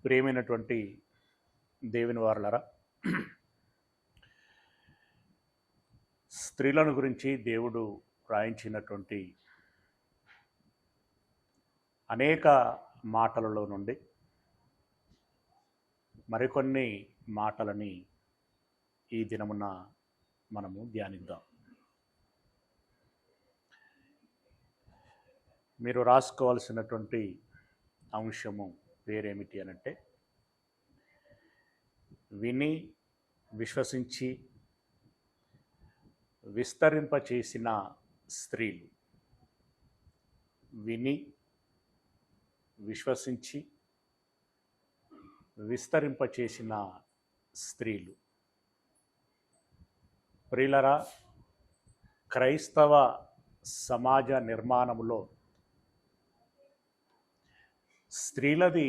ప్రియమైనటువంటి దేవుని వారలారా, స్త్రీలను గురించి దేవుడు రాయించినటువంటి అనేక మాటలలో నుండి మరికొన్ని మాటలని ఈ దినమున మనము ధ్యానిద్దాం. మీరు రాసుకోవాల్సినటువంటి అంశము పేరేమిటి అనంటే, విని విశ్వసించి విస్తరింపచేసిన స్త్రీలు. విని విశ్వసించి విస్తరింపచేసిన స్త్రీలు. ప్రియులరా, క్రైస్తవ సమాజ నిర్మాణములో స్త్రీలది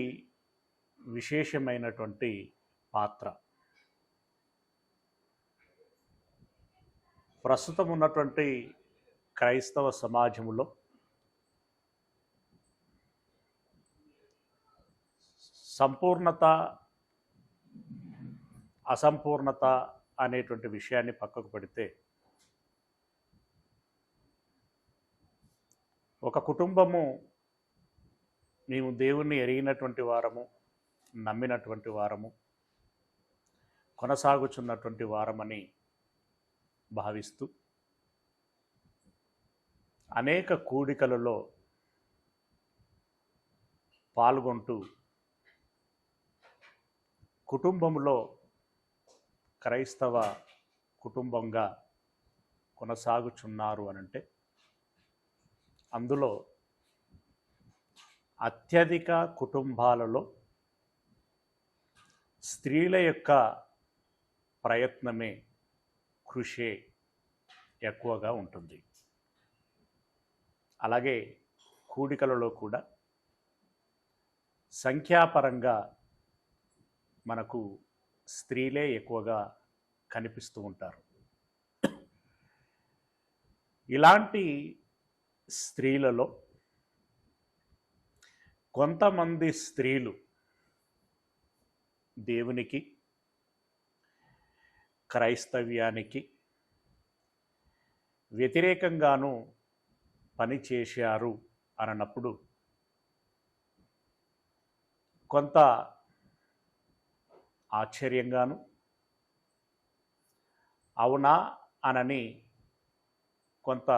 విశేషమైనటువంటి పాత్ర. ప్రస్తుతం ఉన్నటువంటి క్రైస్తవ సమాజంలో సంపూర్ణత, అసంపూర్ణత అనేటువంటి విషయాన్ని పక్కకు పెడితే, ఒక కుటుంబము మేము దేవుణ్ణి ఎరిగినటువంటి వారము, నమ్మినటువంటి వారము, కొనసాగుచున్నటువంటి వారమని భావిస్తూ అనేక కూడికలలో పాల్గొంటూ కుటుంబంలో క్రైస్తవ కుటుంబంగా కొనసాగుచున్నారు అనంటే, అందులో అత్యధిక కుటుంబాలలో స్త్రీల యొక్క ప్రయత్నమే, కృషే ఎక్కువగా ఉంటుంది. అలాగే కూడికలలో కూడా సంఖ్యాపరంగా మనకు స్త్రీలే ఎక్కువగా కనిపిస్తూ ఉంటారు. ఇలాంటి స్త్రీలలో కొంతమంది స్త్రీలు దేవునికి, క్రైస్తవ్యానికి వ్యతిరేకంగాను పనిచేశారు అన్నప్పుడు కొంత ఆశ్చర్యంగాను, అవునా అనని కొంత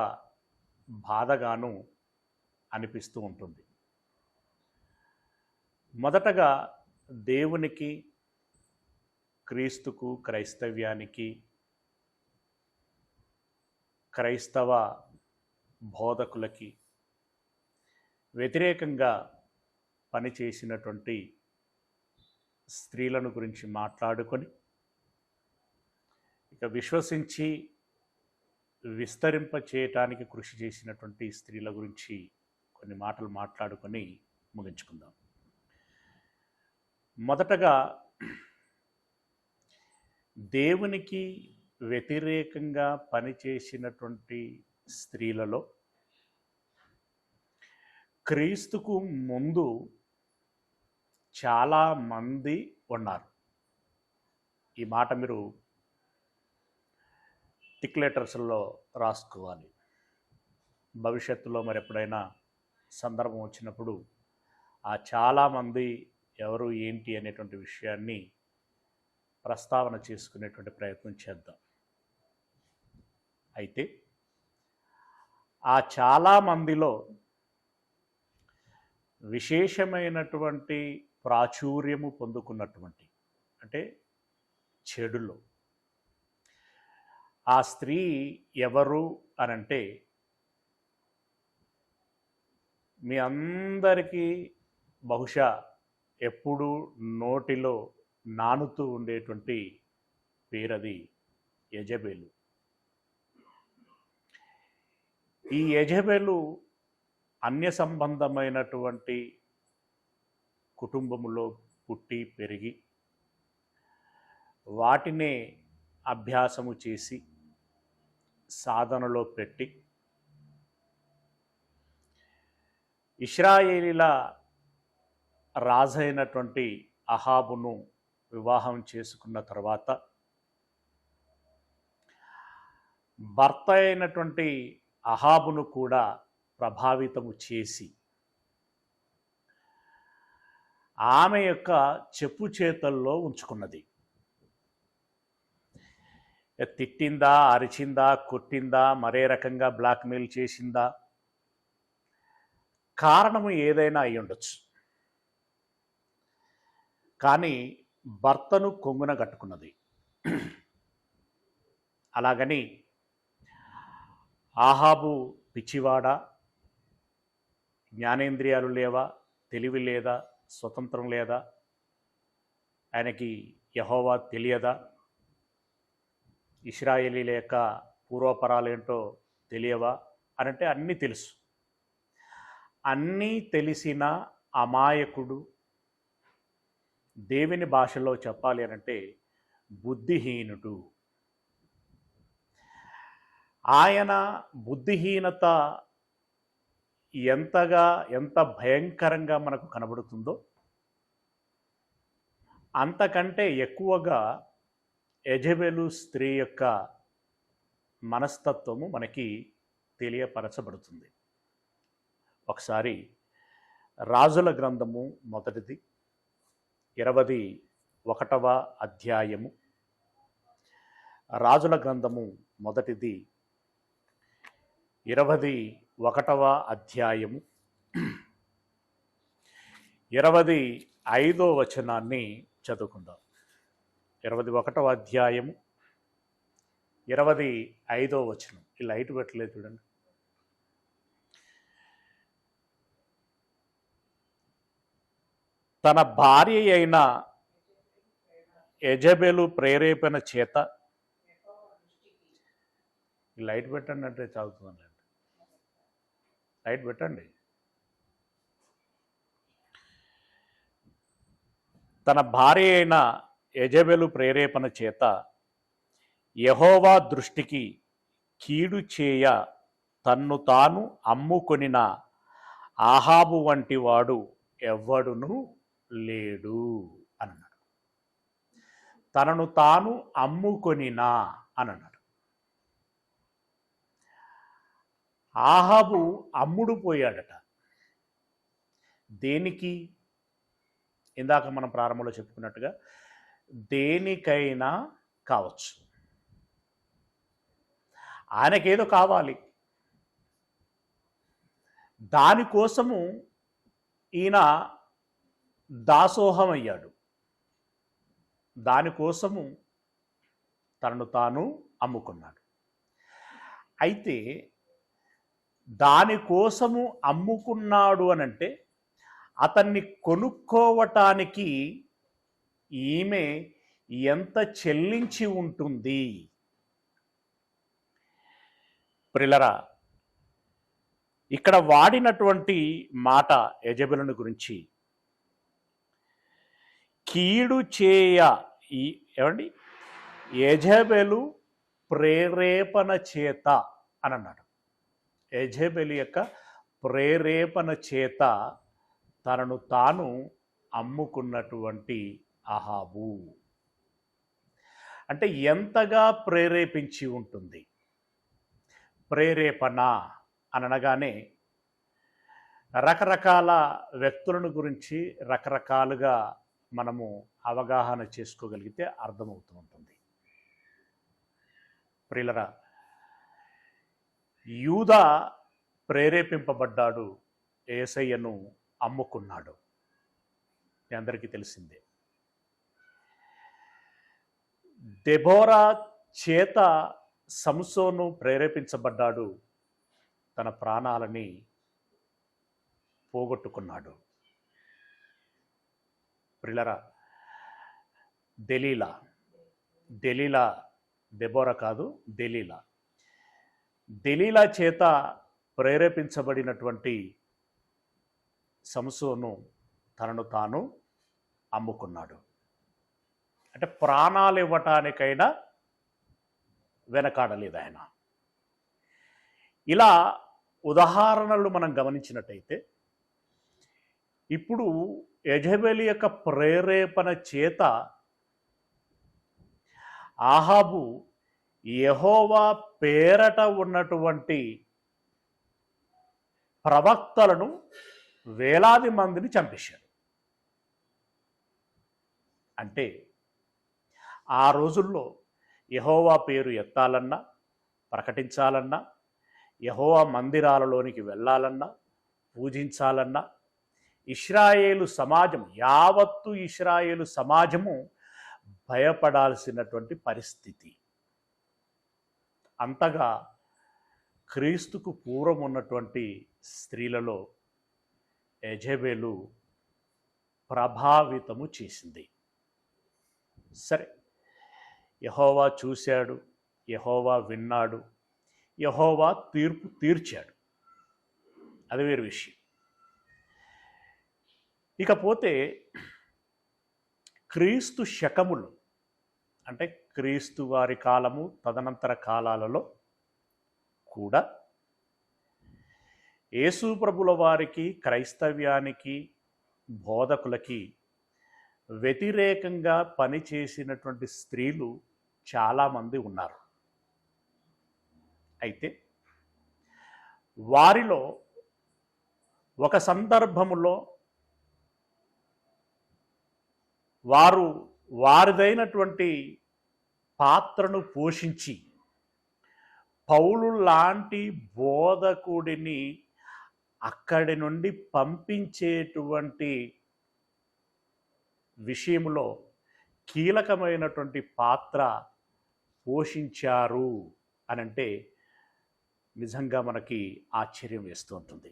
బాధగాను అనిపిస్తూ ఉంటుంది. మొదటగా దేవునికి, క్రీస్తుకు, క్రైస్తవ్యానికి, క్రైస్తవ బోధకులకి వ్యతిరేకంగా పనిచేసినటువంటి స్త్రీలను గురించి మాట్లాడుకొని, ఇక విశ్వసించి విస్తరింప చేయటానికి కృషి చేసినటువంటి స్త్రీల గురించి కొన్ని మాటలు మాట్లాడుకొని ముగించుకుందాం. మొదటగా దేవునికి వ్యతిరేకంగా పనిచేసినటువంటి స్త్రీలలో క్రీస్తుకు ముందు చాలామంది ఉన్నారు. ఈ మాట మీరు టిక్ లెటర్స్లో రాసుకోవాలి. భవిష్యత్తులో మరి ఎప్పుడైనా సందర్భం వచ్చినప్పుడు ఆ చాలామంది ఎవరు, ఏంటి అనేటువంటి విషయాన్ని ప్రస్తావన చేసుకునేటువంటి ప్రయత్నం చేద్దాం. అయితే ఆ చాలామందిలో విశేషమైనటువంటి ప్రాచుర్యము పొందుకున్నటువంటి, అంటే చెడులో ఆ స్త్రీ ఎవరు అనంటే, మీ అందరికీ బహుశా ఎప్పుడు నోటిలో నానుతూ ఉండేటువంటి పేరది యెజబెలు. ఈ యెజబెలు అన్య సంబంధమైనటువంటి కుటుంబములో పుట్టి పెరిగి వాటినే అభ్యాసము చేసి సాధనలో పెట్టి ఇశ్రాయేలీల రాజైనటువంటి అహాబును వివాహం చేసుకున్న తర్వాత భర్త అయినటువంటి అహాబును కూడా ప్రభావితము చేసి ఆమె యొక్క చెప్పు చేతల్లో ఉంచుకున్నది. తిట్టిందా, అరిచిందా, కొట్టిందా, మరే రకంగా బ్లాక్మెయిల్ చేసిందా, కారణము ఏదైనా అయి ఉండొచ్చు. కానీ భర్తను కొంగున కట్టుకున్నది. అలాగని ఆహాబు పిచ్చివాడా, జ్ఞానేంద్రియాలు లేవా, తెలివి లేదా, స్వతంత్రం లేదా, ఆయనకి యెహోవా తెలియదా, ఇశ్రాయేలీల యొక్క పూర్వపరాలేంటో తెలియవా అనంటే అన్నీ తెలుసు. అన్నీ తెలిసిన అమాయకుడు, దేవుని భాషలో చెప్పాలి అనంటే బుద్ధిహీనుడు. ఆయన బుద్ధిహీనత ఎంత భయంకరంగా మనకు కనబడుతుందో అంతకంటే ఎక్కువగా యెజెబెలు స్త్రీ యొక్క మనస్తత్వము మనకి తెలియపరచబడుతుంది. ఒకసారి రాజుల గ్రంథము మొదటిది 21వ అధ్యాయము, రాజుల గ్రంథము మొదటిది 21వ అధ్యాయము 25వ వచనాన్ని చదువుకుందాం. 21వ అధ్యాయము 25వ వచనం. ఈ లైట్ పెట్టలేదు చూడండి. తన భార్య అయిన యెజెబెలు ప్రేరేపణ చేత, ఈ లైట్ పెట్టండి అంటే చదువుతుందండి. లైట్ పెట్టండి. తన భార్య అయిన యెజెబెలు ప్రేరేపణ చేత యెహోవా దృష్టికి కీడు చేయ తన్ను తాను అమ్ముకొనిన ఆహాబు వంటి వాడు ఎవ్వడును లేడు అన్నాడు. తనను తాను అమ్ముకొనినా అని అన్నాడు. ఆహాబు అమ్ముడు పోయాడట. దేనికి? ఇందాక మనం ప్రారంభంలో చెప్పుకున్నట్టుగా దేనికైనా కావచ్చు. ఆయనకేదో కావాలి, దానికోసము ఈయన దాసోహం అయ్యాడు. దానికోసము తనను తాను అమ్ముకున్నాడు. అయితే దానికోసము అమ్ముకున్నాడు అనంటే అతన్ని కొనుక్కోవటానికి ఈమె ఎంత చెల్లించి ఉంటుంది? ప్రిలరా, ఇక్కడ వాడినటువంటి మాట యెజెబెలుని గురించి కీడు చేయ, ఏమండి, యెజెబెలు ప్రేరేపణ చేత అని అన్నాడు. యెజెబెలు యొక్క ప్రేరేపణ చేత తనను తాను అమ్ముకున్నటువంటి అహాబు అంటే ఎంతగా ప్రేరేపించి ఉంటుంది? ప్రేరేపణ అనగానే రకరకాల వ్యక్తులను గురించి రకరకాలుగా మనము అవగాహన చేసుకోగలిగితే అర్థమవుతూ ఉంటుంది. ప్రియులరా, యూదా ప్రేరేపింపబడ్డాడు, యేసయ్యను అమ్ముకున్నాడు. మీ అందరికీ తెలిసిందే. దెబోరా చేత సంసోను ప్రేరేపించబడ్డాడు, తన ప్రాణాలని పోగొట్టుకున్నాడు. ప్రియులరా, దెలీలా దెబోరా కాదు, దెలీలా చేత ప్రేరేపించబడినటువంటి సంసోను తనను తాను అమ్ముకున్నాడు. అంటే ప్రాణాలు ఇవ్వటానికైనా వెనకాడలేదు ఆయన. ఇలా ఉదాహరణలు మనం గమనించినట్టయితే ఇప్పుడు యెజెబెలు యొక్క ప్రేరేపణ చేత ఆహాబు యెహోవా పేరట ఉన్నటువంటి ప్రవక్తలను వేలాది మందిని చంపేశాడు. అంటే ఆ రోజుల్లో యెహోవా పేరు ఎత్తాలన్నా, ప్రకటించాలన్నా, యెహోవా మందిరాలలోనికి వెళ్ళాలన్నా, పూజించాలన్నా ఇశ్రాయేలు సమాజం, యావత్తు ఇశ్రాయేలు సమాజము భయపడాల్సినటువంటి పరిస్థితి. అంతగా క్రీస్తుకు పూర్వం ఉన్నటువంటి స్త్రీలలో యెజెబెలు ప్రభావితము చేసింది. సరే, యెహోవా చూశాడు, యెహోవా విన్నాడు, యెహోవా తీర్పు తీర్చాడు, అది వేరు విషయం. ఇకపోతే క్రీస్తు శకములు అంటే క్రీస్తు వారి కాలము తదనంతర కాలాలలో కూడా యేసు ప్రభుల వారికి, క్రైస్తవ్యానికి, బోధకులకి వ్యతిరేకంగా పనిచేసినటువంటి స్త్రీలు చాలామంది ఉన్నారు. అయితే వారిలో ఒక సందర్భములో వారు వారిదైనటువంటి పాత్రను పోషించి పౌలు లాంటి బోధకుడిని అక్కడి నుండి పంపించేటువంటి విషయంలో కీలకమైనటువంటి పాత్ర పోషించారు అనంటే నిజంగా మనకి ఆశ్చర్యం వేస్తూ ఉంటుంది.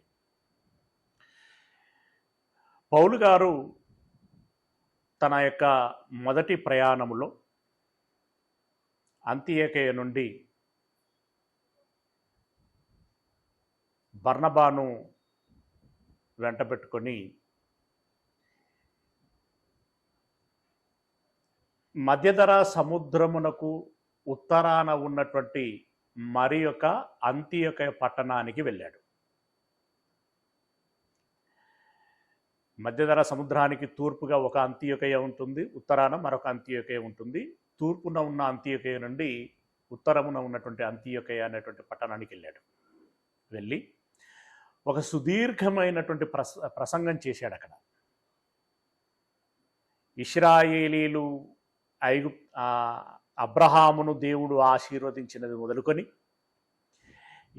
పౌలు గారు తన యొక్క మొదటి ప్రయాణములో అంతియొకయ నుండి బర్నబాను వెంటబెట్టుకొని మధ్యధరా సముద్రమునకు ఉత్తరాన ఉన్నటువంటి మరి యొక్క అంతియొకయ పట్టణానికి వెళ్ళాడు. మధ్యధరా సముద్రానికి తూర్పుగా ఒక అంతియొకయ ఉంటుంది, ఉత్తరాన మరొక అంతియొకయ ఉంటుంది. తూర్పున ఉన్న అంతియొకయ నుండి ఉత్తరమున ఉన్నటువంటి అంతియొకయ అనేటువంటి పట్టణానికి వెళ్ళాడు. వెళ్ళి ఒక సుదీర్ఘమైనటువంటి ప్రసంగం చేశాడు. అక్కడ ఇశ్రాయేలీలు అబ్రహామును దేవుడు ఆశీర్వదించినది మొదలుకొని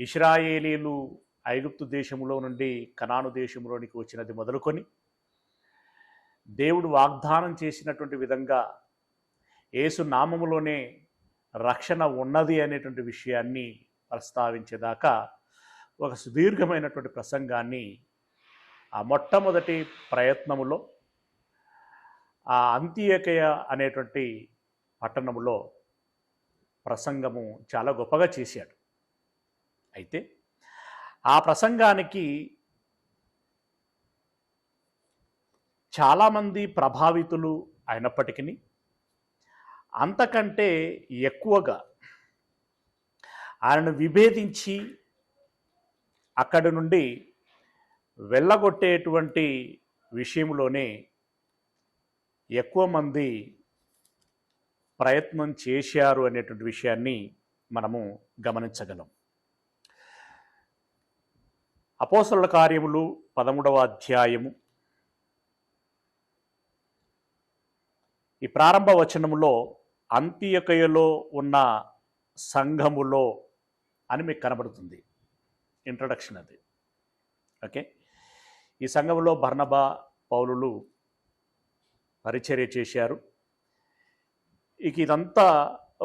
ఇశ్రాయేలీలు ఐగుప్తు దేశంలో నుండి కనాను దేశంలోనికి వచ్చినది మొదలుకొని దేవుడు వాగ్దానం చేసినటువంటి విధంగా యేసు నామములోనే రక్షణ ఉన్నది అనేటువంటి విషయాన్ని ప్రస్తావించేదాకా ఒక సుదీర్ఘమైనటువంటి ప్రసంగాన్ని ఆ మొట్టమొదటి ప్రయత్నములో ఆ అంతియొకయ అనేటువంటి పట్టణములో ప్రసంగము చాలా గొప్పగా చేశాడు. అయితే ఆ ప్రసంగానికి చాలామంది ప్రభావితులు అయినప్పటికీ అంతకంటే ఎక్కువగా ఆయనను విభేదించి అక్కడి నుండి వెళ్ళగొట్టేటువంటి విషయంలోనే ఎక్కువ మంది ప్రయత్నం చేశారు అనేటువంటి విషయాన్ని మనము గమనించగలం. అపోస్తలుల కార్యములు 13వ అధ్యాయము ఈ ప్రారంభ వచనములో అంతియొకయలో ఉన్న సంఘములో అని మీకు కనబడుతుంది. ఇంట్రడక్షన్ అది. ఓకే, ఈ సంఘములో బర్నబా, పౌలులు పరిచర్య చేశారు. ఇక ఇదంతా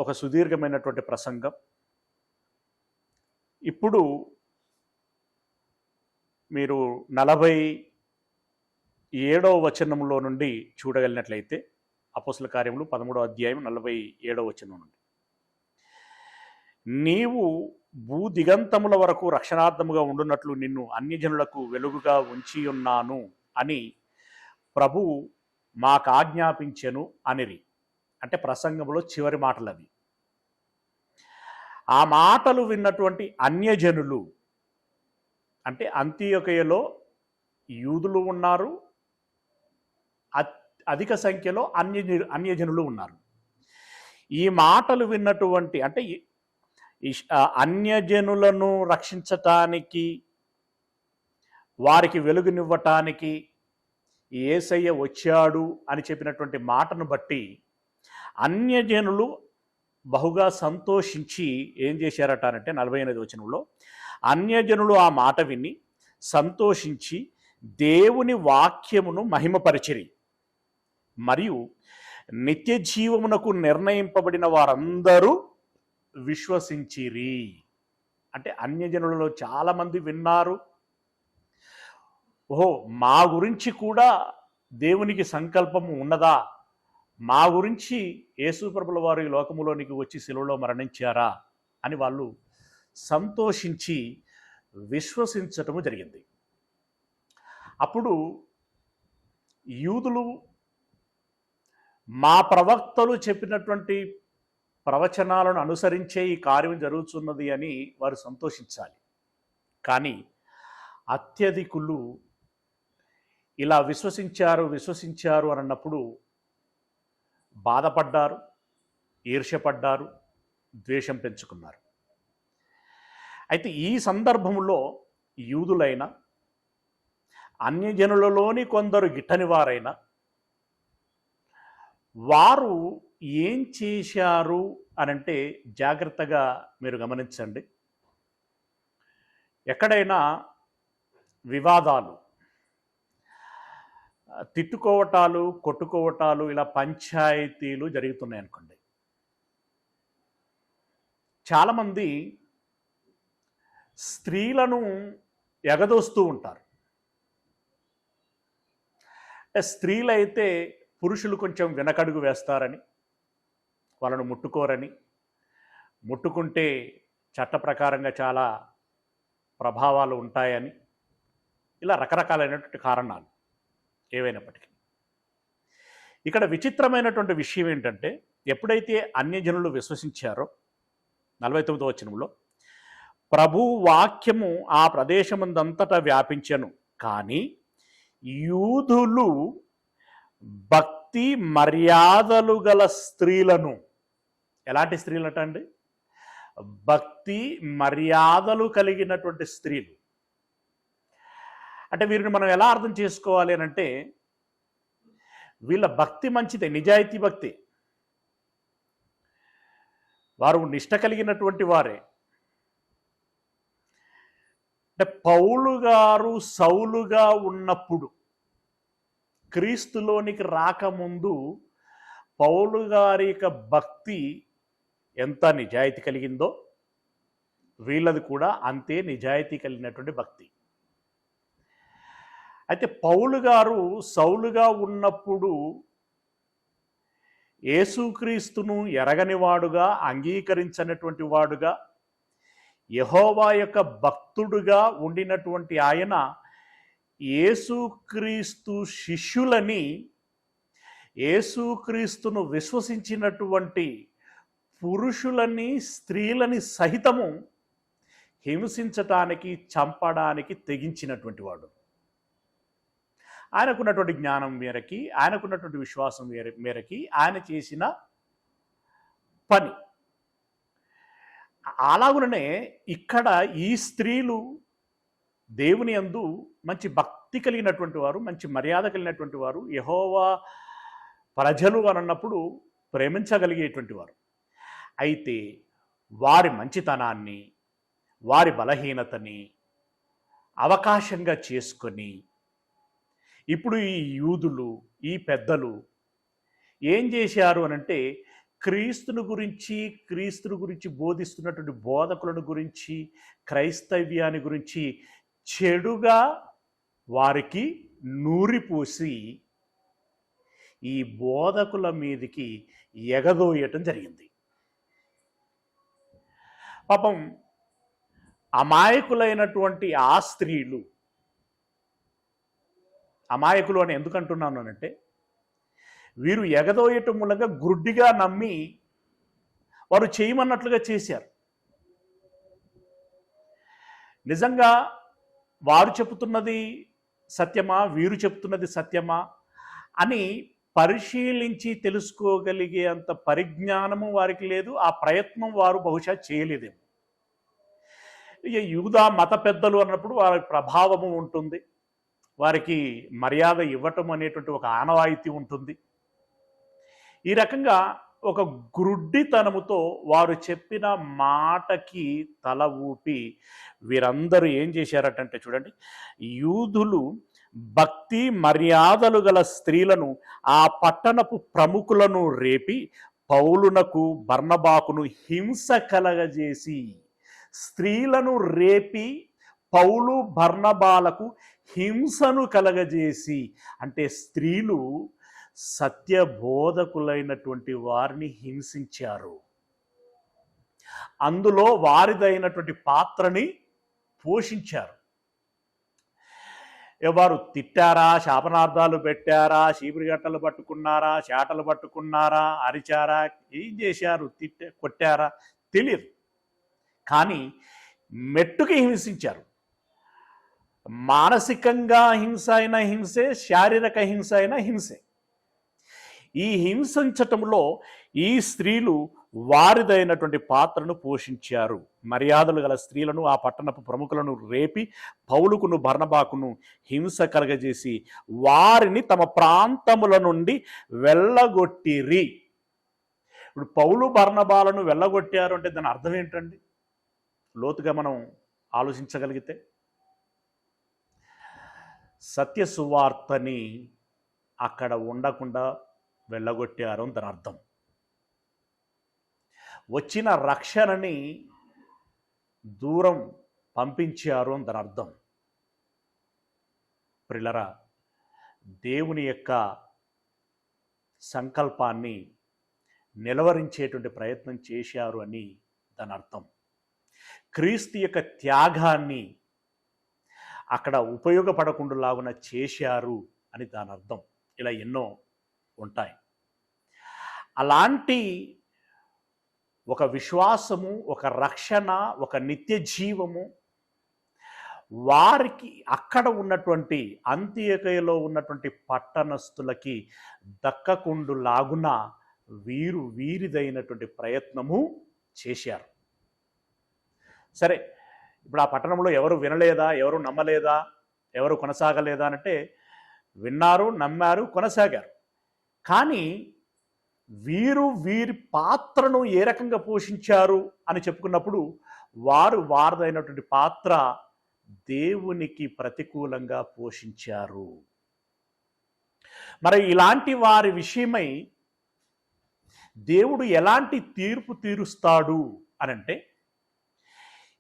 ఒక సుదీర్ఘమైనటువంటి ప్రసంగం. ఇప్పుడు మీరు 47వ వచనంలో నుండి చూడగలిగినట్లయితే అపోస్తలుల కార్యములు 13వ అధ్యాయం 47వ వచనం నుండి, నీవు భూదిగంతముల వరకు రక్షణార్థముగా ఉండునట్లు నిన్ను అన్యజనులకు వెలుగుగా ఉంచి ఉన్నాను అని ప్రభువు మాకు ఆజ్ఞాపించెను అనిరి. అంటే ప్రసంగంలో చివరి మాటలు అవి. ఆ మాటలు విన్నటువంటి అన్యజనులు అంటే అంతియొకయలో యూదులు ఉన్నారు, అధిక సంఖ్యలో అన్యజనులు ఉన్నారు. ఈ మాటలు విన్నటువంటి అంటే అన్యజనులను రక్షించటానికి, వారికి వెలుగునివ్వటానికి యేసయ్య వచ్చాడు అని చెప్పినటువంటి మాటను బట్టి అన్యజనులు బహుగా సంతోషించి ఏం చేశారట అంటే 48వ వచనంలో, అన్యజనులు ఆ మాట విని సంతోషించి దేవుని వాక్యమును మహిమపరిచిరి, మరియు నిత్య జీవమునకు నిర్ణయింపబడిన వారందరూ విశ్వసించిరి. అంటే అన్యజనులలో చాలామంది విన్నారు, ఓహో మా గురించి కూడా దేవునికి సంకల్పము ఉన్నదా, మా గురించి యేసుప్రభుల వారు ఈ లోకములోనికి వచ్చి శిలువలో మరణించారా అని వాళ్ళు సంతోషించి విశ్వసించటము జరిగింది. అప్పుడు యూదులు మా ప్రవక్తలు చెప్పినటువంటి ప్రవచనాలను అనుసరించే ఈ కార్యం జరుగుతున్నది అని వారు సంతోషించాలి. కానీ అత్యధికులు ఇలా విశ్వసించారు అని అన్నప్పుడు బాధపడ్డారు, ఈర్ష్యపడ్డారు, ద్వేషం పెంచుకున్నారు. అయితే ఈ సందర్భంలో యూదులైన, అన్యజనులలోని కొందరు గిట్టని వారైనా వారు ఏం చేశారు అనంటే జాగ్రత్తగా మీరు గమనించండి. ఎక్కడైనా వివాదాలు, తిట్టుకోవటాలు, కొట్టుకోవటాలు, ఇలా పంచాయతీలు జరుగుతున్నాయి అనుకోండి, చాలామంది స్త్రీలను ఎగదోస్తూ ఉంటారు. స్త్రీలైతే పురుషులు కొంచెం వెనకడుగు వేస్తారని, వాళ్ళను ముట్టుకోరని, ముట్టుకుంటే చట్ట ప్రకారంగా చాలా ప్రభావాలు ఉంటాయని, ఇలా రకరకాలైనటువంటి కారణాలు ఏవైనప్పటికీ. ఇక్కడ విచిత్రమైనటువంటి విషయం ఏంటంటే, ఎప్పుడైతే అన్యజనులు విశ్వసించారో 49వ వచనంలో, ప్రభు వాక్యము ఆ ప్రదేశమందంతటా వ్యాపించెను, కానీ యూదులు భక్తి మర్యాదలు గల స్త్రీలను, ఎలాంటి స్త్రీలట అండి? భక్తి మర్యాదలు కలిగినటువంటి స్త్రీలు. అంటే వీరిని మనం ఎలా అర్థం చేసుకోవాలి అని అంటే, వీళ్ళ భక్తి మంచిదే, నిజాయితీ భక్తి, వారు నిష్ట కలిగినటువంటి వారే. అంటే పౌలు గారు సౌలుగా ఉన్నప్పుడు, క్రీస్తులోనికి రాకముందు పౌలు గారి యొక్క భక్తి ఎంత నిజాయితీ కలిగిందో వీళ్ళది కూడా అంతే నిజాయితీ కలిగినటువంటి భక్తి. అయితే పౌలు గారు సౌలుగా ఉన్నప్పుడు యేసుక్రీస్తును ఎరగని వాడుగా, అంగీకరించినటువంటి వాడుగా, యెహోవా యొక్క భక్తుడుగా ఉండినటువంటి ఆయన యేసుక్రీస్తు శిష్యులని, యేసుక్రీస్తును విశ్వసించినటువంటి పురుషులని, స్త్రీలని సహితము హింసించటానికి, చంపడానికి తెగించినటువంటి వాడు. ఆయనకున్నటువంటి జ్ఞానం మేరకి, ఆయనకున్నటువంటి విశ్వాసం మేరకి ఆయన చేసిన పని. అలాగుననే ఇక్కడ ఈ స్త్రీలు దేవుని యందు మంచి భక్తి కలిగినటువంటి వారు, మంచి మర్యాద కలిగినటువంటి వారు, యెహోవా ప్రజలు అన్నప్పుడు ప్రేమించగలిగేటువంటి వారు. అయితే వారి మంచితనాన్ని, వారి బలహీనతని అవకాశంగా చేసుకొని ఇప్పుడు ఈ యూదులు, ఈ పెద్దలు ఏం చేశారు అనంటే, క్రీస్తుని గురించి బోధిస్తున్నటువంటి బోధకులను గురించి, క్రైస్తవ్యాన్ని గురించి చెడుగా వారికి నూరిపోసి ఈ బోధకుల మీదికి ఎగదోయటం జరిగింది. పాపం అమాయకులైనటువంటి ఆ స్త్రీలు, అమాయకులు అని ఎందుకు అంటున్నాను అంటే, వీరు ఎగదోయటం మూలంగా గుడ్డిగా నమ్మి వారు చేయమన్నట్లుగా చేశారు. నిజంగా వారు చెబుతున్నది సత్యమా, వీరు చెప్తున్నది సత్యమా అని పరిశీలించి తెలుసుకోగలిగే అంత పరిజ్ఞానము వారికి లేదు. ఆ ప్రయత్నం వారు బహుశా చేయలేదేమో. ఇక యూదా మత పెద్దలు అన్నప్పుడు వారి ప్రభావము ఉంటుంది, వారికి మర్యాద ఇవ్వటం అనేటువంటి ఒక ఆనవాయితీ ఉంటుంది. ఈ రకంగా ఒక గ్రుడ్డితనముతో వారు చెప్పిన మాటకి తల ఊపి వీరందరూ ఏం చేశారటంటే చూడండి, యూదులు భక్తి మర్యాదలు గల స్త్రీలను, ఆ పట్టణపు ప్రముఖులను రేపి పౌలునకు బర్నబాకును హింస కలగజేసి, స్త్రీలను రేపి పౌలు బర్నబాలకు హింసను కలగజేసి, అంటే స్త్రీలు సత్యబోధకులైనటువంటి వారిని హింసించారు. అందులో వారిదైనటువంటి పాత్రని పోషించారు. ఎవరు తిట్టారా, శాపనార్థాలు పెట్టారా, చీపురుగట్టలు పట్టుకున్నారా, చేటలు పట్టుకున్నారా, అరిచారా, ఏం చేశారు, కొట్టారా తెలియదు, కానీ మెట్టుకి హింసించారు. మానసికంగా హింస అయినా హింసే, శారీరక హింస అయినా హింసే. ఈ హింసించటంలో ఈ స్త్రీలు వారిదైనటువంటి పాత్రను పోషించారు. మర్యాదలు గల స్త్రీలను, ఆ పట్టణపు ప్రముఖులను రేపి పౌలుకును బర్నబాకును హింస కలగజేసి వారిని తమ ప్రాంతముల నుండి వెళ్ళగొట్టిరి. ఇప్పుడు పౌలు బర్నబాలను వెళ్ళగొట్టారు అంటే దాని అర్థం ఏంటండి? లోతుగా మనం ఆలోచించగలిగితే, సత్య సువార్తని అక్కడ ఉండకుండా వెళ్ళగొట్టారు అని దాని అర్థం. వచ్చిన రక్షణని దూరం పంపించారు అని దాని అర్థం. ప్రియులారా, దేవుని యొక్క సంకల్పాన్ని నిలవరించేటువంటి ప్రయత్నం చేశారు అని దాని అర్థం. క్రీస్తు యొక్క త్యాగాన్ని అక్కడ ఉపయోగపడకుండాలాగున చేశారు అని దాని అర్థం. ఇలా ఎన్నో ఉంటాయి. అలాంటి ఒక విశ్వాసము, ఒక రక్షణ, ఒక నిత్య జీవము వారికి అక్కడ ఉన్నటువంటి అంత్యొకయలో ఉన్నటువంటి పట్టణస్థులకి దక్కకుండులాగున వీరిదైనటువంటి ప్రయత్నము చేశారు. సరే, ఇప్పుడు ఆ పట్టణంలో ఎవరు వినలేదా, ఎవరు నమ్మలేదా, ఎవరు కొనసాగలేదా అంటే విన్నారు, నమ్మారు, కొనసాగారు. కానీ వీరి పాత్రను ఏ రకంగా పోషించారు అని చెప్పుకున్నప్పుడు వారిదైనటువంటి పాత్ర దేవునికి ప్రతికూలంగా పోషించారు. మరి ఇలాంటి వారి విషయమై దేవుడు ఎలాంటి తీర్పు తీరుస్తాడు అనంటే,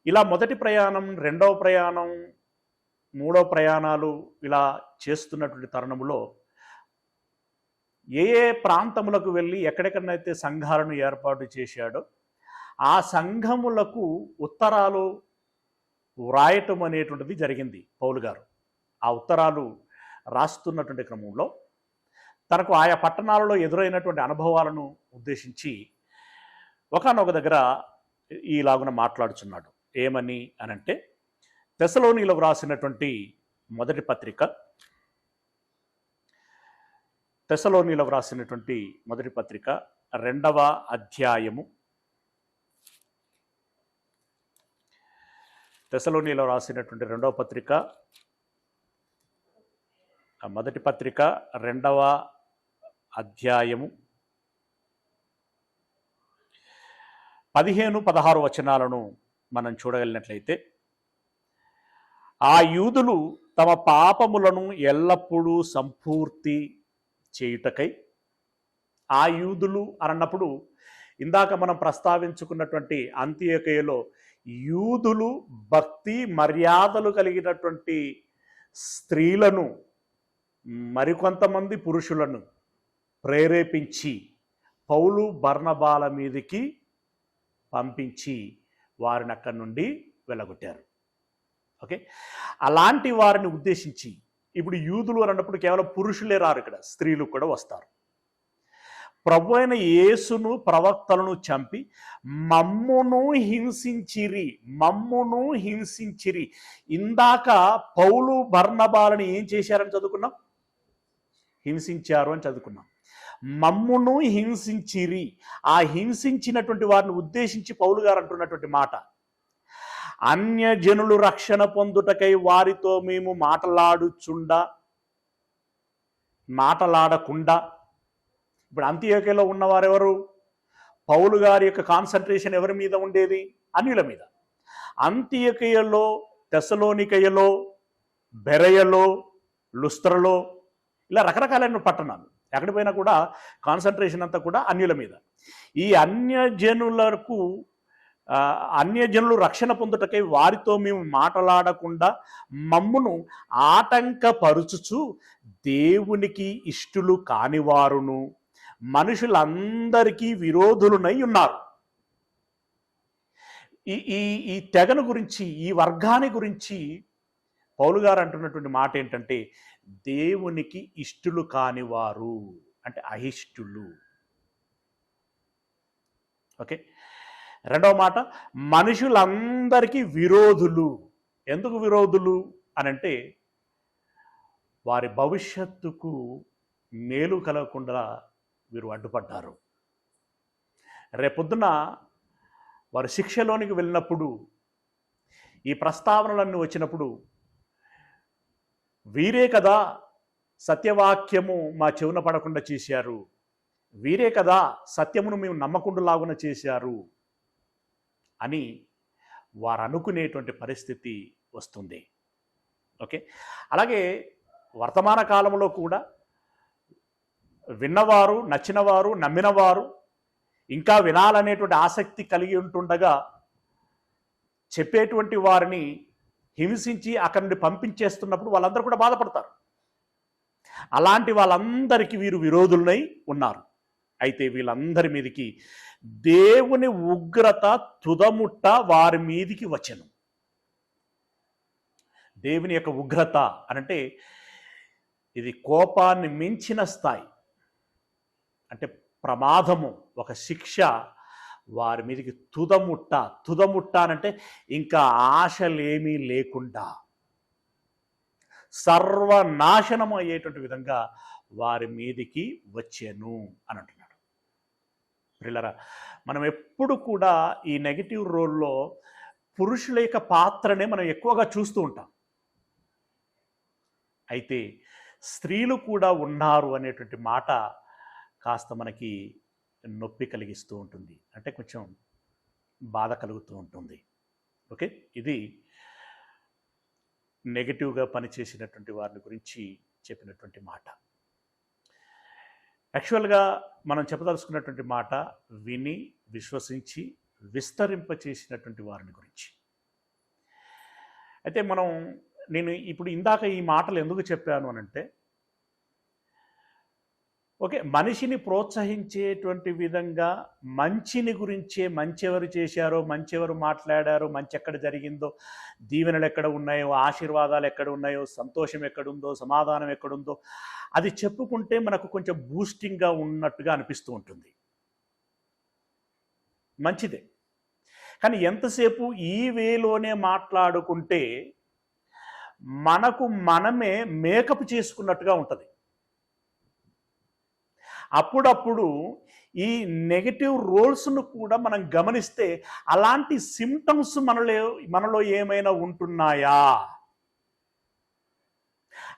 ఇలా మొదటి ప్రయాణం, రెండవ ప్రయాణం, మూడవ ప్రయాణాలు ఇలా చేస్తున్నటువంటి తరుణంలో ఏ ఏ ప్రాంతములకు వెళ్ళి ఎక్కడెక్కడనైతే సంఘాలను ఏర్పాటు చేశాడో ఆ సంఘములకు ఉత్తరాలు వ్రాయటం అనేటువంటిది జరిగింది. పౌలు గారు ఆ ఉత్తరాలు రాస్తున్నటువంటి క్రమంలో తనకు ఆయా పట్టణాలలో ఎదురైనటువంటి అనుభవాలను ఉద్దేశించి ఒకానొక దగ్గర ఈలాగున మాట్లాడుచున్నాడు. ఏమని అనంటే, తెస్సలోనీయులకు రాసినటువంటి మొదటి పత్రిక, తెస్సలోనీయులకు రాసినటువంటి మొదటి పత్రిక 2వ అధ్యాయము, తెస్సలోనీయులకు రాసినటువంటి 2వ పత్రిక, మొదటి పత్రిక 2వ అధ్యాయము 15-16 వచనాలను మనం చూడగలిగినట్లయితే, ఆ యూదులు తమ పాపములను ఎల్లప్పుడూ సంపూర్తి చేయుటకై, ఆ యూదులు అన్నప్పుడు ఇందాక మనం ప్రస్తావించుకున్నటువంటి అంత్యొకయలో యూదులు భక్తి మర్యాదలు కలిగినటువంటి స్త్రీలను, మరికొంతమంది పురుషులను ప్రేరేపించి పౌలు బర్నబాల మీదకి పంపించి వారిని అక్కడి నుండి వెళ్ళగొట్టారు. ఓకే, అలాంటి వారిని ఉద్దేశించి ఇప్పుడు యూదులు అన్నప్పుడు కేవలం పురుషులే రారు, ఇక్కడ స్త్రీలు కూడా వస్తారు. ప్రభు అయిన యేసును, ప్రవక్తలను చంపి మమ్మును హింసించిరి. ఇందాక పౌలు బర్నబాలని ఏం చేశారని చదువుకున్నాం? హింసించారు అని చదువుకున్నాం. మమ్మును హింసించిరి, ఆ హింసించినటువంటి వారిని ఉద్దేశించి పౌలు గారు అంటున్నటువంటి మాట, అన్యజనులు రక్షణ పొందుటకై వారితో మేము మాటలాడకుండా. ఇప్పుడు అంతియోక్యలో ఉన్నవారెవరు? పౌలు గారి యొక్క కాన్సన్ట్రేషన్ ఎవరి మీద ఉండేది? అన్యుల మీద. అంతియోక్యలో, తెస్సలోనికయలో, బెరయలో, లుస్త్రలో, ఇలా రకరకాలైన పట్టణాలు, ఎక్కడికి పోయినా కూడా కాన్సన్ట్రేషన్ అంతా కూడా అన్యుల మీద. ఈ అన్యజనులు రక్షణ పొందుటకై వారితో మేము మాట్లాడకుండా మమ్మును ఆటంకపరుచుచు దేవునికి ఇష్టలు కానివారును మనుషులందరికీ విరోధులునై ఉన్నారు. ఈ తెగను గురించి, ఈ వర్గాన్ని గురించి పౌలు గారు అంటున్నటువంటి మాట ఏంటంటే, దేవునికి ఇష్టలు కానివారు అంటే అహిష్టులు. ఓకే. రెండవ మాట, మనుషులందరికీ విరోధులు. ఎందుకు విరోధులు అనంటే, వారి భవిష్యత్తుకు మేలు కలగకుండా వీరు అడ్డుపడ్డారు. రేపొద్దున వారు శిక్షలోనికి వెళ్ళినప్పుడు, ఈ ప్రస్తావనలన్నీ వచ్చినప్పుడు, వీరే కదా సత్యవాక్యము మా చెవున పడకుండా చేశారు, వీరే కదా సత్యమును మేము నమ్మకుండాలాగున చేశారు అని వారు అనుకునేటువంటి పరిస్థితి వస్తుంది. ఓకే. అలాగే వర్తమాన కాలంలో కూడా విన్నవారు, నచ్చినవారు, నమ్మినవారు ఇంకా వినాలనేటువంటి ఆసక్తి కలిగి ఉంటుండగా చెప్పేటువంటి వారిని హింసించి అక్కడి నుండి పంపించేస్తున్నప్పుడు వాళ్ళందరూ కూడా బాధపడతారు. అలాంటి వాళ్ళందరికీ వీరు విరోధులై ఉన్నారు. అయితే వీళ్ళందరి మీదకి దేవుని ఉగ్రత తుదముట్ట వారి మీదికి వచ్చెను. దేవుని యొక్క ఉగ్రత అనంటే ఇది కోపాన్ని మించిన స్థాయి, అంటే ప్రమాదము, ఒక శిక్ష వారి మీదకి తుదముట్ట అనంటే ఇంకా ఆశలేమీ లేకుండా సర్వనాశనం అయ్యేటువంటి విధంగా వారి మీదికి వచ్చాను అని అంటున్నాడు. పిల్లరా, మనం ఎప్పుడు కూడా ఈ నెగిటివ్ రోల్లో పురుషుల యొక్క పాత్రనే మనం ఎక్కువగా చూస్తూ ఉంటాం. అయితే స్త్రీలు కూడా ఉన్నారు అనేటువంటి మాట కాస్త మనకి నొప్పి కలిగిస్తూ ఉంటుంది, అంటే కొంచెం బాధ కలుగుతూ ఉంటుంది. ఓకే. ఇది నెగిటివ్గా పనిచేసినటువంటి వారిని గురించి చెప్పినటువంటి మాట. యాక్చువల్గా మనం చెప్పదలుచుకున్నటువంటి మాట విని విశ్వసించి విస్తరింపచేసినటువంటి వారిని గురించి. అయితే నేను ఇప్పుడు ఇందాక ఈ మాటలు ఎందుకు చెప్పాను అనంటే, ఓకే, మనిషిని ప్రోత్సహించేటువంటి విధంగా మంచిని గురించే, మంచి ఎవరు చేశారో, మంచి ఎవరు మాట్లాడారో, మంచి ఎక్కడ జరిగిందో, దీవెనలు ఎక్కడ ఉన్నాయో, ఆశీర్వాదాలు ఎక్కడ ఉన్నాయో, సంతోషం ఎక్కడుందో, సమాధానం ఎక్కడుందో అది చెప్పుకుంటే మనకు కొంచెం బూస్టింగ్గా ఉన్నట్టుగా అనిపిస్తూ ఉంటుంది. మంచిదే. కానీ ఎంతసేపు ఈ వేలోనే మాట్లాడుకుంటే మనకు మనమే మేకప్ చేసుకున్నట్టుగా ఉంటుంది. అప్పుడప్పుడు ఈ నెగటివ్ రోల్స్ను కూడా మనం గమనిస్తే అలాంటి సిమ్టమ్స్ మనలో ఏమైనా ఉంటున్నాయా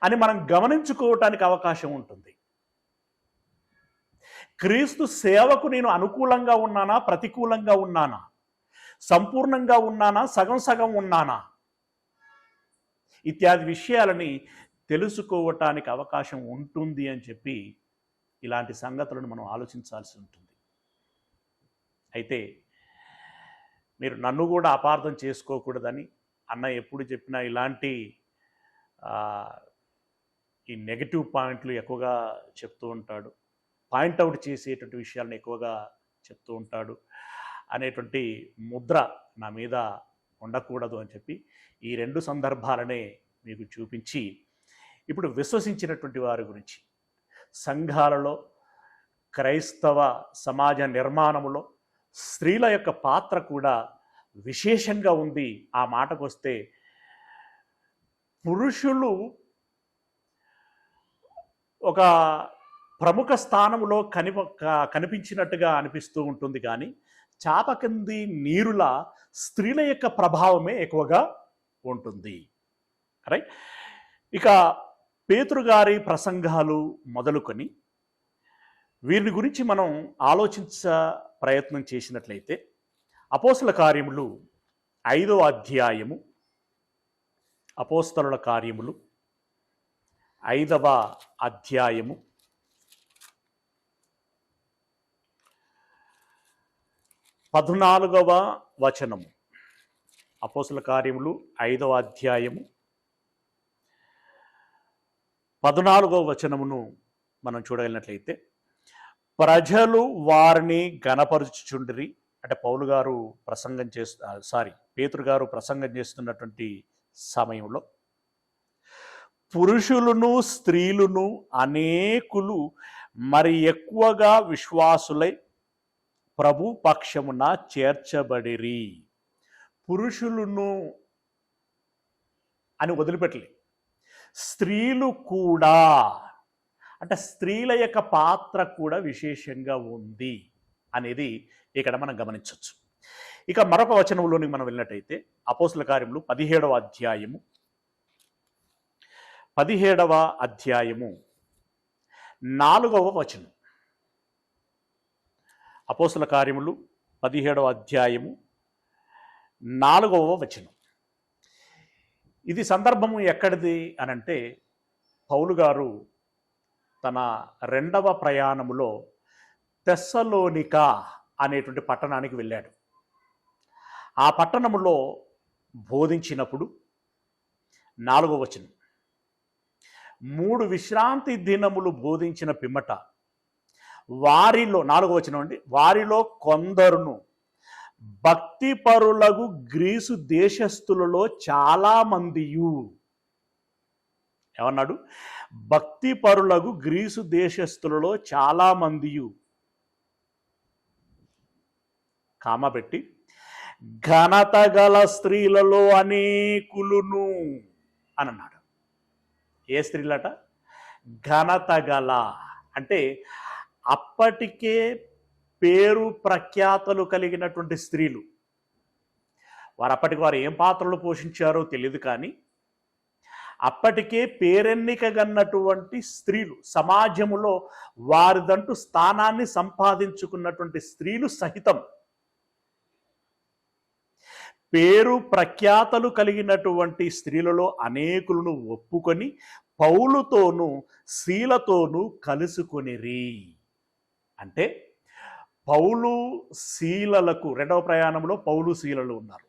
అని మనం గమనించుకోవటానికి అవకాశం ఉంటుంది. క్రీస్తు సేవకు నేను అనుకూలంగా ఉన్నానా, ప్రతికూలంగా ఉన్నానా, సంపూర్ణంగా ఉన్నానా, సగం సగం ఉన్నానా, ఇత్యాది విషయాలని తెలుసుకోవటానికి అవకాశం ఉంటుంది అని చెప్పి ఇలాంటి సంగతులను మనం ఆలోచించాల్సి ఉంటుంది. అయితే మీరు నన్ను కూడా అపార్థం చేసుకోకూడదని, అన్న ఎప్పుడు చెప్పినా ఇలాంటి ఈ నెగటివ్ పాయింట్లు ఎక్కువగా చెప్తూ ఉంటాడు, పాయింట్అవుట్ చేసేటువంటి విషయాలను ఎక్కువగా చెప్తూ ఉంటాడు అనేటువంటి ముద్ర నా మీద ఉండకూడదు అని చెప్పి ఈ రెండు సందర్భాలనే మీకు చూపించి ఇప్పుడు విశ్వసించినటువంటి వారి గురించి, సంఘాలలో, క్రైస్తవ సమాజ నిర్మాణములో స్త్రీల యొక్క పాత్ర కూడా విశేషంగా ఉంది. ఆ మాటకు వస్తే పురుషులు ఒక ప్రముఖ స్థానంలో కనిపించినట్టుగా అనిపిస్తూ ఉంటుంది. కానీ చాప కింది నీరుల స్త్రీల యొక్క ప్రభావమే ఎక్కువగా ఉంటుంది. రైట్. ఇక పేతురు గారి ప్రసంగాలు మొదలుకొని వీరిని గురించి మనం ఆలోచించ ప్రయత్నం చేసినట్లయితే అపోస్తల కార్యములు 5వ అధ్యాయము, అపోస్తలుల కార్యములు 5వ అధ్యాయము 14వ వచనము. అపోస్తల కార్యములు 5వ అధ్యాయము 14వ వచనమును మనం చూడగలిగినట్లయితే, ప్రజలు వారిని గణపరుచుచుండిరి. అంటే పౌలు గారు పేతురు గారు ప్రసంగం చేస్తున్నటువంటి సమయంలో పురుషులను స్త్రీలను అనేకులు మరి ఎక్కువగా విశ్వాసులై ప్రభు పక్షమున చేర్చబడిరి. పురుషులను అని వదిలిపెట్టలే, స్త్రీలు కూడా, అంటే స్త్రీల యొక్క పాత్ర కూడా విశేషంగా ఉంది అనేది ఇక్కడ మనం గమనించవచ్చు. ఇక మరొక వచనంలోనికి మనం వెళ్ళినట్టయితే అపోస్తల కార్యములు 17వ అధ్యాయము 4వ వచనం. అపోస్తల కార్యములు 17వ అధ్యాయము 4వ వచనం. ఇది సందర్భము ఎక్కడిది అనంటే, పౌలు గారు తన 2వ ప్రయాణములో తెస్సలోనిక అనేటువంటి పట్టణానికి వెళ్ళాడు. ఆ పట్టణములో బోధించినప్పుడు 4వ వచనం, 3 విశ్రాంతి దినములు బోధించిన పిమ్మట వారిలో, 4వ వచనం అండి, వారిలో కొందరును భక్తిపరులకు గ్రీసు దేశస్థులలో చాలా మందియు, ఏమన్నాడు? భక్తిపరులకు గ్రీసు దేశస్థులలో చాలా మందియు, కామ పెట్టి, ఘనత గల స్త్రీలలో అనేకులును అని అన్నాడు. ఏ స్త్రీలట? ఘనత గల, అంటే అప్పటికే పేరు ప్రఖ్యాతలు కలిగినటువంటి స్త్రీలు. వారు ఏం పాత్రలు పోషించారో తెలియదు, కానీ అప్పటికే పేరెన్నికగన్నటువంటి స్త్రీలు, సమాజములో వారిదంటూ స్థానాన్ని సంపాదించుకున్నటువంటి స్త్రీలు సహితం పేరు ప్రఖ్యాతలు కలిగినటువంటి స్త్రీలలో అనేకులను ఒప్పుకొని పౌలుతోనూ శీలతోనూ కలుసుకొనిరి. అంటే పౌలు శీలలకు 2వ ప్రయాణంలో పౌలు శీలలు ఉన్నారు.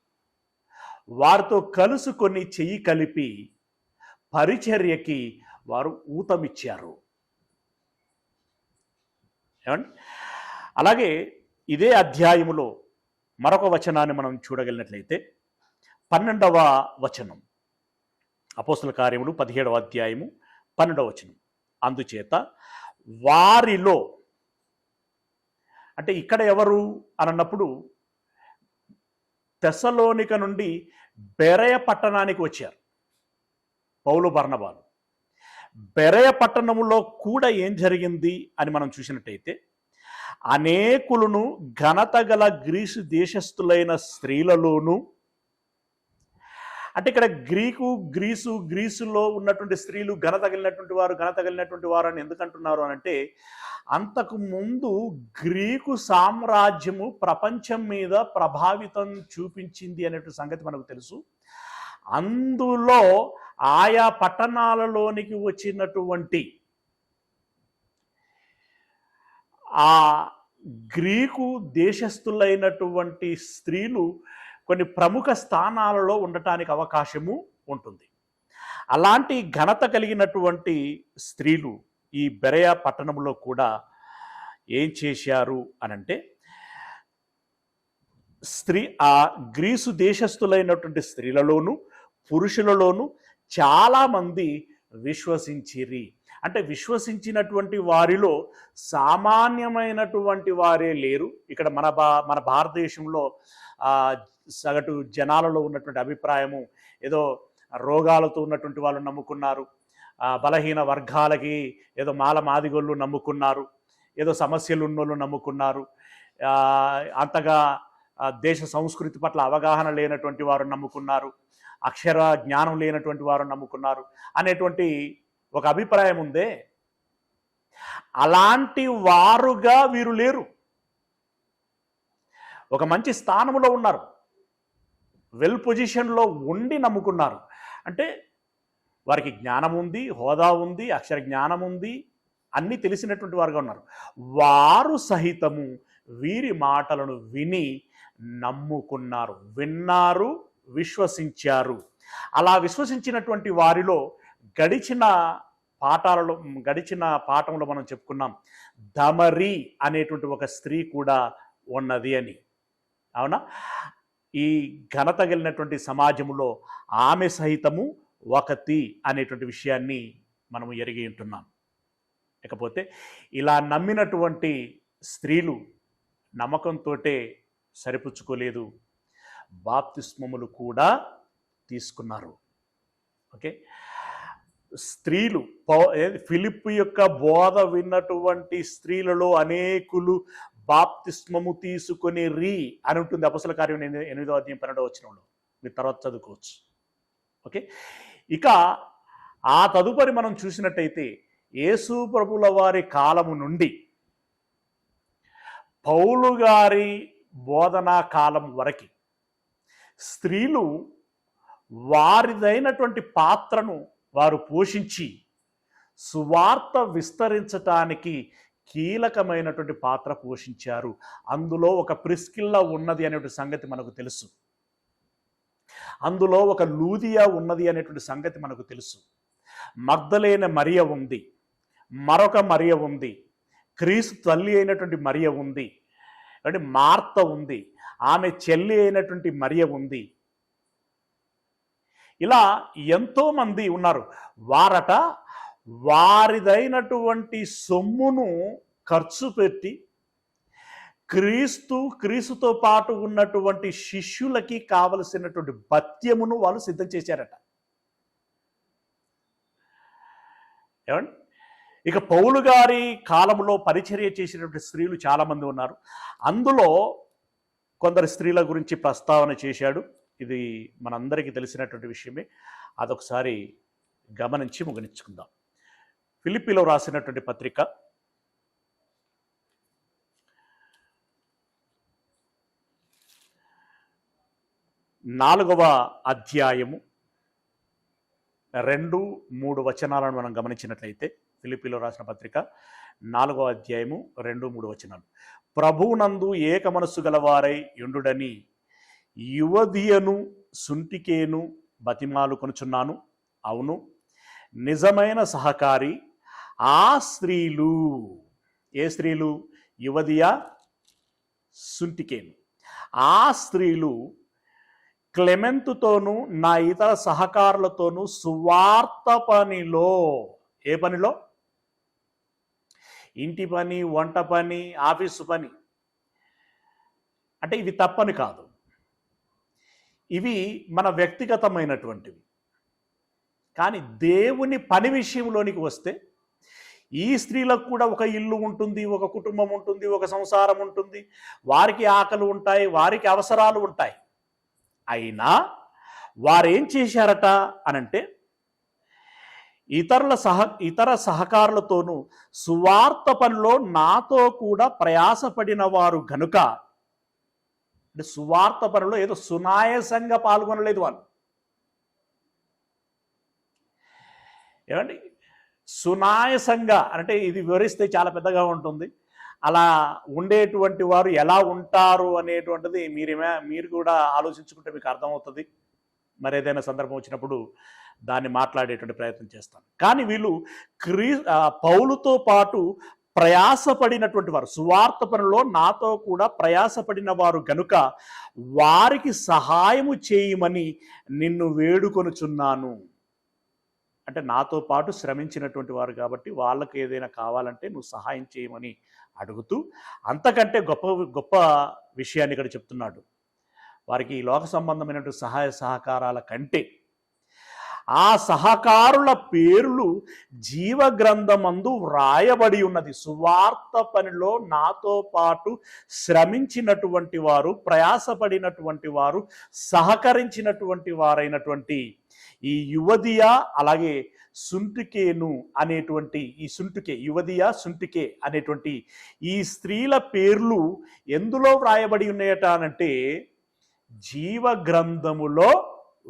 వారితో కలుసుకొని చెయ్యి కలిపి పరిచర్యకి వారు ఊతమిచ్చారు. ఏమండి? అలాగే ఇదే అధ్యాయములో మరొక వచనాన్ని మనం చూడగలిగినట్లయితే 12వ వచనం. అపోస్తల కార్యములు 17వ అధ్యాయము 12వ వచనం. అందుచేత వారిలో, అంటే ఇక్కడ ఎవరు అన్నప్పుడు తెస్సలోనిక నుండి బెరయ పట్టణానికి వచ్చారు పౌలు బర్నబాలు. బెరయ పట్టణములో కూడా ఏం జరిగింది అని మనం చూసినట్టయితే, అనేకులను ఘనత గల గ్రీసు దేశస్థులైన స్త్రీలలోనూ, అంటే ఇక్కడ గ్రీసులో ఉన్నటువంటి స్త్రీలు ఘనత కలిగినటువంటి వారు అని ఎందుకంటున్నారు అనంటే, అంతకు ముందు గ్రీకు సామ్రాజ్యము ప్రపంచం మీద ప్రభావితం చూపించింది అనేటువంటి సంగతి మనకు తెలుసు. అందులో ఆయా పట్టణాలలోనికి వచ్చినటువంటి ఆ గ్రీకు దేశస్థులైనటువంటి స్త్రీలు కొన్ని ప్రముఖ స్థానాలలో ఉండటానికి అవకాశము ఉంటుంది. అలాంటి ఘనత కలిగినటువంటి స్త్రీలు ఈ బెరయ పట్టణంలో కూడా ఏం చేశారు అనంటే, ఆ గ్రీసు దేశస్థులైనటువంటి స్త్రీలలోనూ పురుషులలోనూ చాలామంది విశ్వసించిరి. అంటే విశ్వసించినటువంటి వారిలో సామాన్యమైనటువంటి వారే లేరు. ఇక్కడ మన భారతదేశంలో సగటు జనాలలో ఉన్నటువంటి అభిప్రాయము, ఏదో రోగాలతో ఉన్నటువంటి వాళ్ళు నమ్ముకున్నారు, బలహీన వర్గాలకి ఏదో మాదిగోళ్ళు నమ్ముకున్నారు, ఏదో సమస్యలు ఉన్నోళ్ళు నమ్ముకున్నారు, అంతగా దేశ సంస్కృతి పట్ల అవగాహన లేనటువంటి వారు నమ్ముకున్నారు, అక్షర జ్ఞానం లేనటువంటి వారు నమ్ముకున్నారు అనేటువంటి ఒక అభిప్రాయం ఉందే. అలాంటి వారుగా వీరు లేరు. ఒక మంచి స్థానంలో ఉన్నారు, వెల్ పొజిషన్లో ఉండి నమ్ముకున్నారు. అంటే వారికి జ్ఞానం ఉంది, హోదా ఉంది, అక్షర జ్ఞానం ఉంది, అన్నీ తెలిసినటువంటి వారుగా ఉన్నారు. వారు సహితము వీరి మాటలను విని నమ్ముకున్నారు, విన్నారు, విశ్వసించారు. అలా విశ్వసించినటువంటి వారిలో గడిచిన పాఠంలో మనం చెప్పుకున్నాం, దమరి అనేటువంటి ఒక స్త్రీ కూడా ఉన్నది అని. అవునా? ఈ ఘనత కలిగినటువంటి సమాజంలో ఆమె సహితము ఒకతి అనేటువంటి విషయాన్ని మనము ఎరిగి ఉంటున్నాం. ఇకపోతే ఇలా నమ్మినటువంటి స్త్రీలు నమ్మకంతో సరిపుచ్చుకోలేదు, బాప్తిస్మములు కూడా తీసుకున్నారు. ఓకే, స్త్రీలు ఫిలిప్పు యొక్క బోధ విన్నటువంటి స్త్రీలలో అనేకులు బాప్తిస్మము తీసుకొని అని ఉంటుంది అపొస్తలుల కార్యం 8వ అధ్యాయం 12వ వచనంలో. మీరు తర్వాత చదువుకోవచ్చు. ఓకే, ఇక ఆ తదుపరి మనం చూసినట్టయితే యేసు ప్రభుల వారి కాలము నుండి పౌలు గారి బోధనా కాలం వరకు స్త్రీలు వారిదైనటువంటి పాత్రను వారు పోషించి సువార్త విస్తరించటానికి కీలకమైనటువంటి పాత్ర పోషించారు. అందులో ఒక ప్రిస్కిల్లా ఉన్నది అనేటువంటి సంగతి మనకు తెలుసు, అందులో ఒక లూదియా ఉన్నది అనేటువంటి సంగతి మనకు తెలుసు, మగ్దలేన మరియ ఉంది, మరొక మరియ ఉంది, క్రీస్తు తల్లి అయినటువంటి మరియ ఉంది, అంటే మార్త ఉంది, ఆమె చెల్లి అయినటువంటి మరియ ఉంది. ఇలా ఎంతోమంది ఉన్నారు. వారిదైనటువంటి సొమ్మును ఖర్చు పెట్టి క్రీస్తుతో పాటు ఉన్నటువంటి శిష్యులకి కావలసినటువంటి భత్యమును వాళ్ళు సిద్ధం చేశారట. ఏమండి, ఇక పౌలు గారి కాలంలో పరిచర్య చేసినటువంటి స్త్రీలు చాలామంది ఉన్నారు. అందులో కొందరు స్త్రీల గురించి ప్రస్తావన చేశాడు. ఇది మనందరికీ తెలిసినటువంటి విషయమే. అదొకసారి గమనించి ముగించుకుందాం. ఫిలిప్పీలో రాసినటువంటి పత్రిక 4వ అధ్యాయము 2-3 వచనాలను మనం గమనించినట్లయితే, ఫిలిప్పీలో రాసిన పత్రిక 4వ అధ్యాయము 2-3 వచనాలు. ప్రభువునందు ఏక మనస్సు గలవారై యుండుడని యువదియను సుంటికేను బతిమాలు కొనుచున్నాను. అవును, నిజమైన సహకారి ఆ స్త్రీలు. ఏ స్త్రీలు? యువదియ, సుంటికేను. ఆ స్త్రీలు క్లెమెంతుతోనూ నా ఇతర సహకారులతోనూ సువార్త పనిలో, ఏ పనిలో? ఇంటి పని, వంట పని, ఆఫీసు పని. అంటే ఇవి తప్పని కాదు, ఇవి మన వ్యక్తిగతమైనటువంటివి. కానీ దేవుని పని విషయంలోనికి వస్తే ఈ స్త్రీలకు కూడా ఒక ఇల్లు ఉంటుంది, ఒక కుటుంబం ఉంటుంది, ఒక సంసారం ఉంటుంది, వారికి ఆకలి ఉంటాయి, వారికి అవసరాలు ఉంటాయి. అయినా వారేం చేశారట అనంటే, ఇతర సహకారులతోనూ సువార్త పనిలో నాతో కూడా ప్రయాసపడిన వారు గనుక, అంటే సువార్త పనిలో ఏదో సునాయాసంగా పాల్గొనలేదు వాళ్ళు. ఏమండి, సునాయాసంగా అంటే ఇది వివరిస్తే చాలా పెద్దగా ఉంటుంది. అలా ఉండేటువంటి వారు ఎలా ఉంటారు అనేటువంటిది మీరు కూడా ఆలోచించుకుంటే మీకు అర్థమవుతుంది. మరి ఏదైనా సందర్భం వచ్చినప్పుడు దాన్ని మాట్లాడేటువంటి ప్రయత్నం చేస్తాను. కానీ వీళ్ళు పౌలుతో పాటు ప్రయాసపడినటువంటి వారు, సువార్త పనిలో నాతో కూడా ప్రయాసపడిన వారు గనుక వారికి సహాయము చేయమని నిన్ను వేడుకొనుచున్నాను. అంటే నాతో పాటు శ్రమించినటువంటి వారు కాబట్టి వాళ్ళకి ఏదైనా కావాలంటే నువ్వు సహాయం చేయమని అడుగుతూ, అంతకంటే గొప్ప విషయాన్ని ఇక్కడ చెప్తున్నాడు. వారికి ఈ లోక సంబంధమైనటువంటి సహాయ సహకారాల కంటే ఆ సహకారుల పేర్లు జీవగ్రంథమందు వ్రాయబడి ఉన్నది. సువార్త పనిలో నాతో పాటు శ్రమించినటువంటి వారు, ప్రయాసపడినటువంటి వారు, సహకరించినటువంటి వారైనటువంటి ఈ యువదియా అలాగే సుంటుకేను అనేటువంటి యువదియా సుంటుకే అనేటువంటి ఈ స్త్రీల పేర్లు ఎందులో వ్రాయబడి ఉన్నాయట అనంటే జీవ గ్రంథములో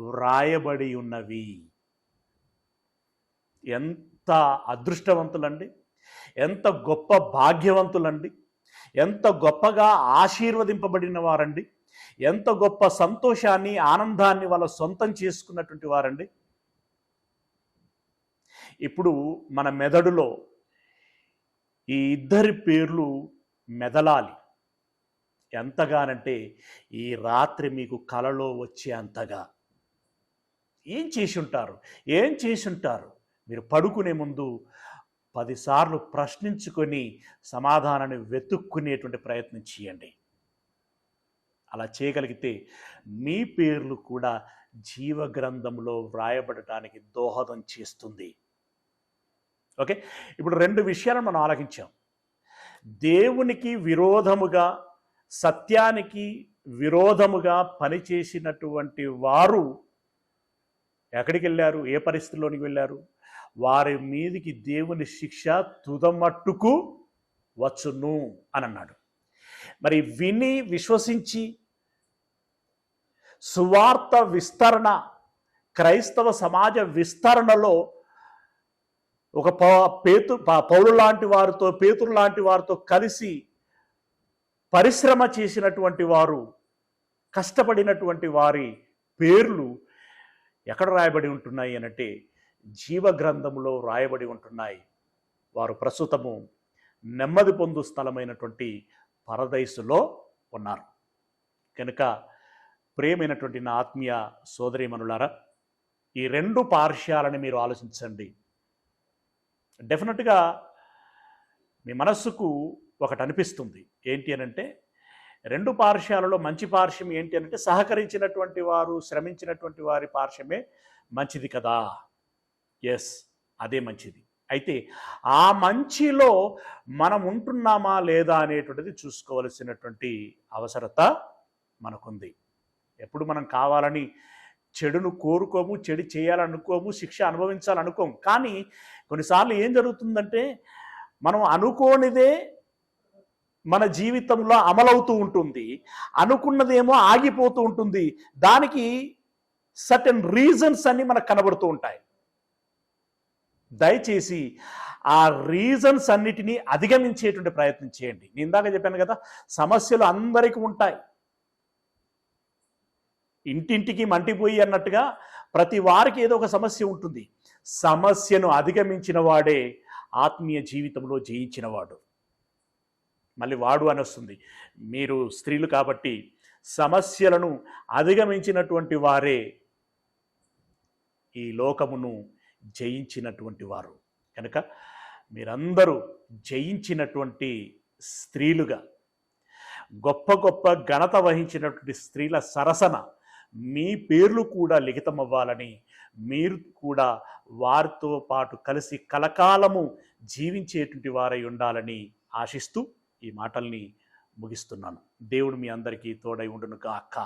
వ్రాయబడి ఉన్నవి. ఎంత అదృష్టవంతులండి, ఎంత గొప్ప భాగ్యవంతులండి, ఎంత గొప్పగా ఆశీర్వదింపబడిన వారండి, ఎంత గొప్ప సంతోషాన్ని ఆనందాన్ని వాళ్ళ సొంతం చేసుకున్నటువంటి వారండి. ఇప్పుడు మన మెదడులో ఈ ఇద్దరి పేర్లు మెదలాలి. ఎంతగానంటే ఈ రాత్రి మీకు కలలో వచ్చే అంతగా. ఏం చేసి ఉంటారు మీరు పడుకునే ముందు 10 సార్లు ప్రశ్నించుకొని సమాధానాన్ని వెతుక్కునేటువంటి ప్రయత్నం చేయండి. అలా చేయగలిగితే మీ పేర్లు కూడా జీవగ్రంథంలో వ్రాయబడటానికి దోహదం చేస్తుంది. ఓకే, ఇప్పుడు 2 విషయాలను మనం ఆలోచించాం. దేవునికి విరోధముగా, సత్యానికి విరోధముగా పనిచేసినటువంటి వారు ఎక్కడికి వెళ్ళారు, ఏ పరిస్థితుల్లోనికి వెళ్ళారు? వారి మీదికి దేవుని శిక్ష తుదమట్టుకు వచ్చును అని అన్నాడు. మరి విని విశ్వసించి సువార్త విస్తరణ, క్రైస్తవ సమాజ విస్తరణలో ఒక పౌలు లాంటి వారితో, పేతురు లాంటి వారితో కలిసి పరిశ్రమ చేసినటువంటి వారు, కష్టపడినటువంటి వారి పేర్లు ఎక్కడ రాయబడి ఉంటున్నాయి అనంటే జీవ గ్రంథంలో రాయబడి ఉంటున్నాయి. వారు ప్రస్తుతము నెమ్మది పొందు స్థలమైనటువంటి పరదైసులో ఉన్నారు. కనుక ప్రియమైనటువంటి నా ఆత్మీయ సోదరీమణులారా, ఈ 2 పార్శ్యాలని మీరు ఆలోచించండి. డెఫినెట్గా మీ మనస్సుకు ఒకటి అనిపిస్తుంది. ఏంటి అనంటే 2 పార్శ్యాలలో మంచి పార్శ్యం ఏంటి అంటే సహకరించినటువంటి వారు, శ్రమించినటువంటి వారి పార్శ్యమే మంచిది కదా. ఎస్, అదే మంచిది. అయితే ఆ మంచిలో మనం ఉంటున్నామా లేదా అనేటువంటిది చూసుకోవలసినటువంటి అవసరత మనకుంది. ఎప్పుడు మనం కావాలని చెడును కోరుకోము, చెడు చేయాలనుకోము, శిక్ష అనుభవించాలనుకోము. కానీ కొన్నిసార్లు ఏం జరుగుతుందంటే మనం అనుకోనిదే మన జీవితంలో అమలవుతూ ఉంటుంది, అనుకున్నదేమో ఆగిపోతూ ఉంటుంది. దానికి సర్టెన్ రీజన్స్ అన్ని మనకు కనబడుతూ ఉంటాయి. దయచేసి ఆ రీజన్స్ అన్నిటినీ అధిగమించేటువంటి ప్రయత్నం చేయండి. నేను ఇందాక చెప్పాను కదా, సమస్యలు అందరికీ ఉంటాయి. ఇంటింటికి మంటిపోయి అన్నట్టుగా ప్రతి వారికి ఏదో ఒక సమస్య ఉంటుంది. సమస్యను అధిగమించిన వాడే ఆత్మీయ జీవితంలో జయించినవాడు. మళ్ళీ వాడు అని వస్తుంది. మీరు స్త్రీలు కాబట్టి సమస్యలను అధిగమించినటువంటి వారే ఈ లోకమును జయించినటువంటి వారు. కనుక మీరందరూ జయించినటువంటి స్త్రీలుగా, గొప్ప గొప్ప ఘనత వహించినటువంటి స్త్రీల సరసన మీ పేర్లు కూడా లిఖితమవ్వాలని, మీరు కూడా వారితో పాటు కలిసి కలకాలము జీవించేటువంటి వారై ఉండాలని ఆశిస్తూ ఈ మాటల్ని ముగిస్తున్నాను. దేవుడు మీ అందరికీ తోడై ఉండును గాక.